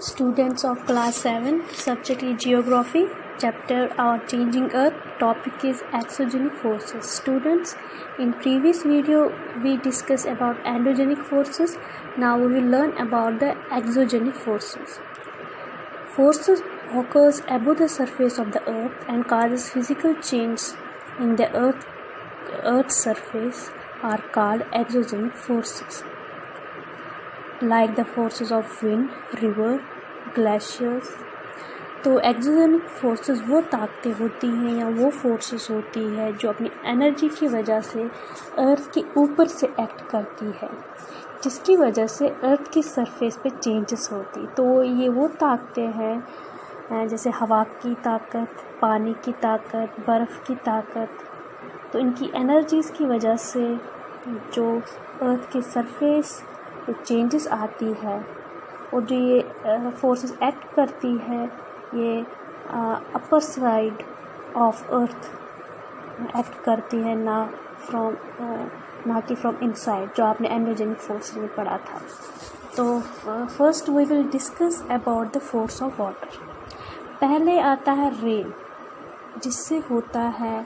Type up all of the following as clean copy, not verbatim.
Students of class 7, subject is geography, chapter Our Changing Earth, topic is exogenic forces. Students, in previous video we discussed about endogenic forces. Now we will learn about the exogenic forces. Forces occurs above the surface of the earth and causes physical change in the earth's surface are called exogenic forces. Like the forces of wind, river, glaciers. तो exogenic forces वो ताकतें होती हैं या वो forces होती है जो अपनी एनर्जी की वजह से अर्थ के ऊपर से एक्ट करती है, जिसकी वजह से अर्थ की सरफेस पे चेंजेस होती। तो ये वो ताकतें हैं जैसे हवा की ताकत, पानी की ताकत, बर्फ़ की ताकत। तो इनकी एनर्जीज़ की वजह से जो अर्थ की सरफेस चेंजेस आती है और जो ये फोर्सेस एक्ट करती है ये upper side of earth act करती है, ना कि फ्रॉम इनसाइड, जो आपने एंडोजेनिक फोर्स में पढ़ा था। तो first we will discuss about the force of water. पहले आता है रेन, जिससे होता है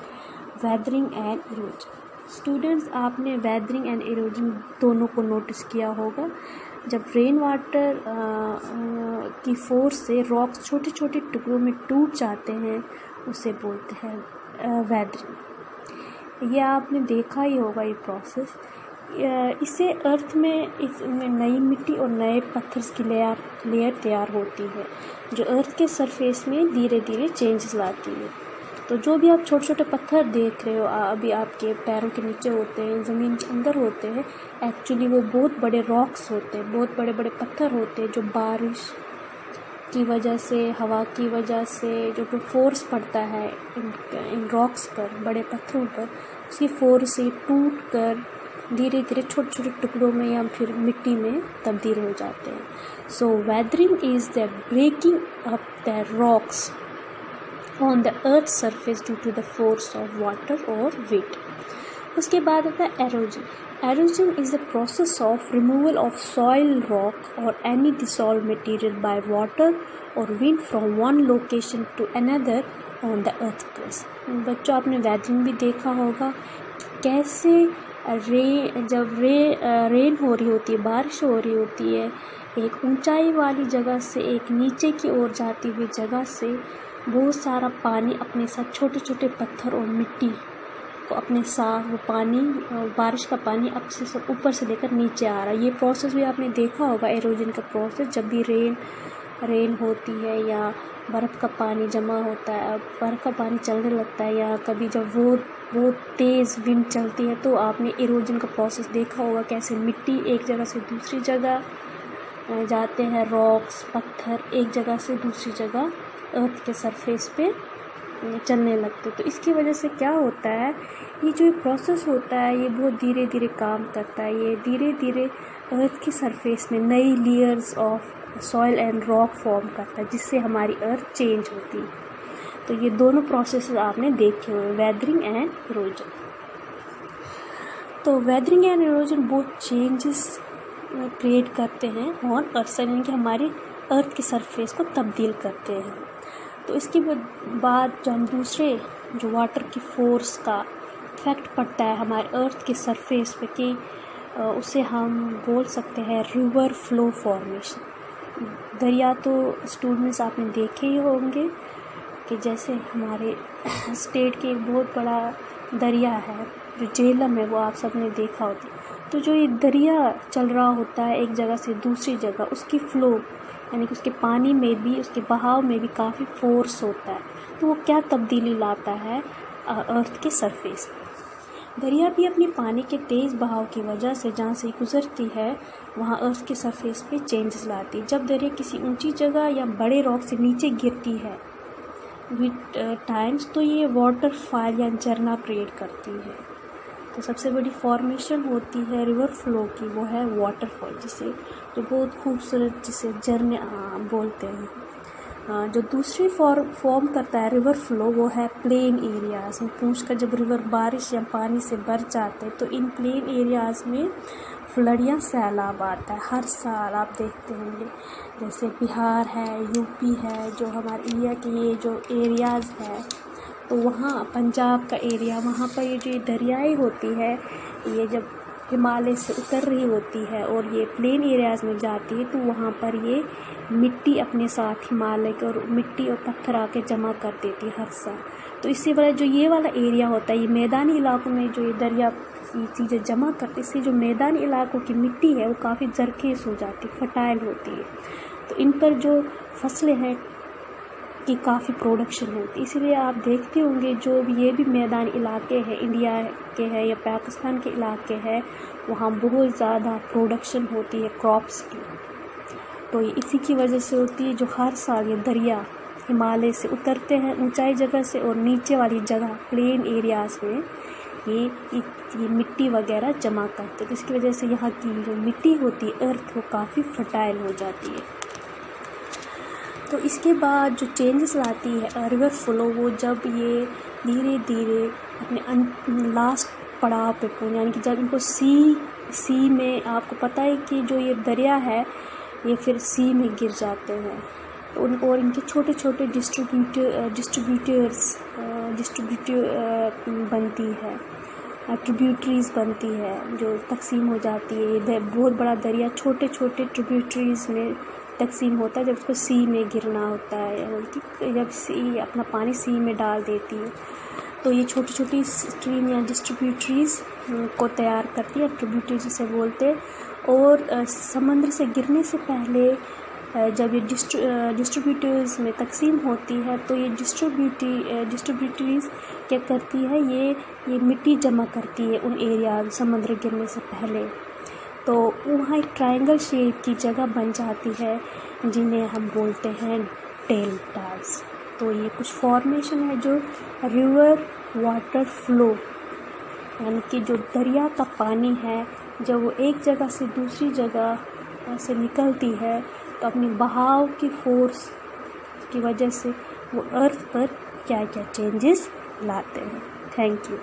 वेदरिंग एंड इरोजन। स्टूडेंट्स, आपने वेदरिंग एंड इरोजन दोनों को नोटिस किया होगा। जब रेन वाटर की फोर्स से रॉक्स छोटे छोटे टुकड़ों में टूट जाते हैं, उसे बोलते हैं वेदरिंग। ये आपने देखा ही होगा ये प्रोसेस। इससे अर्थ में इसमें नई मिट्टी और नए पत्थर की लेयर तैयार होती है, जो अर्थ के सरफेस में धीरे धीरे चेंजेस लाती है। तो जो भी आप छोटे छोटे पत्थर देख रहे हो अभी आपके पैरों के नीचे होते हैं, ज़मीन के अंदर होते हैं, एक्चुअली वो बहुत बड़े रॉक्स होते हैं, बहुत बड़े बड़े पत्थर होते हैं, जो बारिश की वजह से, हवा की वजह से जो फोर्स पड़ता है इन रॉक्स पर, बड़े पत्थरों पर, उसकी फोर्स से टूट कर धीरे धीरे छोटे छोटे टुकड़ों में या फिर मिट्टी में तब्दील हो जाते हैं। So weathering is the breaking up the rocks on the earth's surface due to the force of water or weight. उसके बाद आता है erosion. Erosion is the process of removal of soil, rock or any dissolved material by water or wind from one location to another on the earth place. बच्चों, आपने weathering भी देखा होगा कैसे जब रेन हो रही होती है, बारिश हो रही होती है, एक ऊंचाई वाली जगह से एक नीचे की ओर जाती हुई जगह से बहुत सारा पानी अपने साथ, छोटे छोटे पत्थर और मिट्टी को अपने साथ, वो पानी, बारिश का पानी अब से सब ऊपर से लेकर नीचे आ रहा है। ये प्रोसेस भी आपने देखा होगा, एरोजन का प्रोसेस। जब भी रेन होती है या बर्फ़ का पानी जमा होता है, बर्फ़ का पानी चलने लगता है, या कभी जब बहुत तेज़ विंड चलती है, तो आपने एरोजन का प्रोसेस देखा होगा कैसे मिट्टी एक जगह से दूसरी जगह जाते हैं, रॉक्स, पत्थर एक जगह से दूसरी जगह अर्थ के सरफेस पे चलने लगते। तो इसकी वजह से क्या होता है, ये जो प्रोसेस होता है ये बहुत धीरे धीरे काम करता है। ये धीरे धीरे अर्थ की सरफेस में नई layers of soil and rock form करता है, जिससे हमारी अर्थ चेंज होती है। तो ये दोनों प्रोसेस आपने देखे हुए, वेदरिंग एंड इरोजन। तो वेदरिंग एंड इरोजन बहुत चेंजेस क्रिएट करते हैं ऑन अर्थ, यानी कि हमारी अर्थ की सरफेस को तब्दील करते हैं। तो इसके बाद जो हम दूसरे जो वाटर की फोर्स का इफेक्ट पड़ता है हमारे अर्थ के सरफेस पे, कि उसे हम बोल सकते हैं रिवर फ्लो फॉर्मेशन। दरिया तो स्टूडेंट्स आपने देखे ही होंगे कि जैसे हमारे स्टेट के एक बहुत बड़ा दरिया है जो झेलम है, वो आप सब ने देखा होता। तो जो ये दरिया चल रहा होता है एक जगह से दूसरी जगह, उसकी फ़्लो यानी कि उसके पानी में भी, उसके बहाव में भी काफ़ी फोर्स होता है। तो वो क्या तब्दीली लाता है अर्थ के सरफेस में। दरिया भी अपनी पानी के तेज़ बहाव की वजह से जहाँ से गुज़रती है वहाँ अर्थ के सरफेस पे चेंजेस लाती है। जब दरिया किसी ऊंची जगह या बड़े रॉक से नीचे गिरती है विद टाइम्स, तो ये वाटरफॉल या झरना क्रिएट करती है। तो सबसे बड़ी फॉर्मेशन होती है रिवर फ्लो की, वो है वाटरफॉल, जिसे जो बहुत खूबसूरत, जिसे झरने बोलते हैं। जो दूसरी फॉर्म करता है रिवर फ्लो, वो है प्लेन एरियाज़ में। पूंछ का जब रिवर बारिश या पानी से भर जाते हैं, तो इन प्लेन एरियाज़ में فلڈ یا سیلاب آتا ہے ہر سال. آپ دیکھتے ہوں گے جیسے بہار ہے, یو پی ہے, جو ہمارے انڈیا کے یہ جو ایریاز ہے, تو وہاں پنجاب کا ایریا, وہاں پر یہ جو دریائیں ہوتی ہے, یہ جب ہمالیہ سے اتر رہی ہوتی ہے اور یہ پلین ایریاز میں جاتی ہے, تو وہاں پر یہ مٹی اپنے ساتھ ہمالیہ کے اور مٹی اور پتھر آ کے جمع کر دیتی ہے ہر سال. تو اس سے بڑا جو یہ والا ایریا ہوتا ہے, یہ میدانی علاقوں میں جو یہ دریا یہ چیزیں جمع کرتی, اس سے جو میدانی علاقوں کی مٹی ہے وہ کافی زرخیز ہو جاتی, فرٹائل ہوتی ہے. تو ان پر جو فصلیں ہیں کی کافی پروڈکشن ہوتی ہے. اسی لیے آپ دیکھتے ہوں گے جو بھی یہ بھی میدانی علاقے ہیں, انڈیا کے ہے یا پاکستان کے علاقے ہے, وہاں بہت زیادہ پروڈکشن ہوتی ہے کراپس کی. تو یہ اسی کی وجہ سے ہوتی ہے جو ہر سال یہ دریا ہمالیہ سے اترتے ہیں اونچائی جگہ سے, اور نیچے والی جگہ پلین ایریاز میں یہ مٹی وغیرہ جمع کرتے ہیں. اس کی وجہ سے یہاں کی جو مٹی ہوتی ہے ارتھ, وہ کافی فرٹائل ہو جاتی ہے. تو اس کے بعد جو چینجز لاتی ہے ریور فلو, وہ جب یہ دھیرے دھیرے اپنے لاسٹ پڑاؤ پہ پہنچ, یعنی کہ جب ان کو سی میں, آپ کو پتہ ہے کہ جو یہ دریا ہے یہ پھر سی میں گر جاتے ہیں, تو ان کو اور ان کے چھوٹے چھوٹے بنتی ہے, ٹریبیوٹریز بنتی ہے جو تقسیم ہو جاتی ہے. یہ بہت بڑا دریا چھوٹے چھوٹے ٹریبیوٹریز میں تقسیم ہوتا ہے جب اس کو سی میں گرنا ہوتا ہے, جب سی اپنا پانی سی میں ڈال دیتی ہے, تو یہ چھوٹی چھوٹی اسٹریم یا ڈسٹریبیوٹریز کو تیار کرتی ہے, ٹریبیوٹریز جسے بولتے. اور سمندر سے گرنے سے پہلے جب یہ ڈسٹریبیوٹریز میں تقسیم ہوتی ہے, تو یہ ڈسٹریبیوٹریز کیا کرتی ہے, یہ مٹی جمع کرتی ہے ان ایریاز سمندر گرنے سے پہلے. تو وہاں ایک ٹرائنگل شیپ کی جگہ بن جاتی ہے جنہیں ہم بولتے ہیں ڈیلٹاز. تو یہ کچھ فارمیشن ہے جو ریور واٹر فلو, یعنی کہ جو دریا کا پانی ہے جب وہ ایک جگہ سے دوسری جگہ سے نکلتی ہے, تو اپنی بہاؤ کی فورس کی وجہ سے وہ ارتھ پر کیا کیا چینجز لاتے ہیں. Thank you.